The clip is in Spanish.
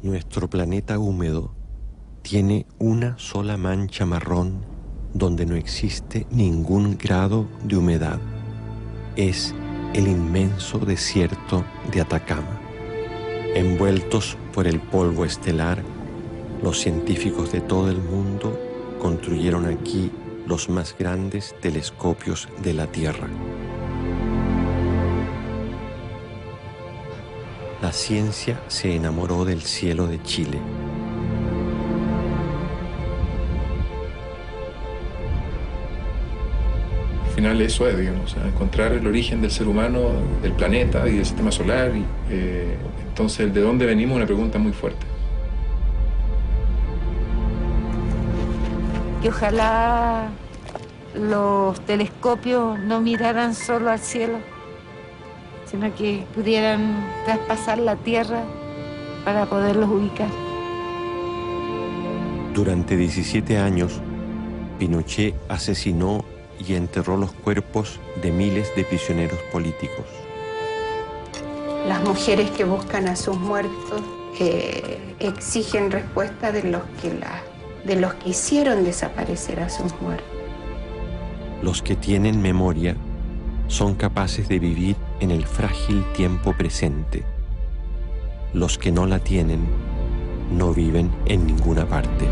Nuestro planeta húmedo tiene una sola mancha marrón donde no existe ningún grado de humedad. Es el inmenso desierto de Atacama. Envueltos por el polvo estelar, los científicos de todo el mundo construyeron aquí los más grandes telescopios de la Tierra. La ciencia se enamoró del cielo de Chile. Al final eso es, digamos, encontrar el origen del ser humano, del planeta y del sistema solar. Entonces, el de dónde venimos es una pregunta muy fuerte. Que ojalá los telescopios no miraran solo al cielo, sino que pudieran traspasar la Tierra para poderlos ubicar. Durante 17 años, Pinochet asesinó y enterró los cuerpos de miles de prisioneros políticos. Las mujeres que buscan a sus muertos exigen respuesta de los que hicieron desaparecer a sus muertos. Los que tienen memoria son capaces de vivir en el frágil tiempo presente. Los que no la tienen no viven en ninguna parte.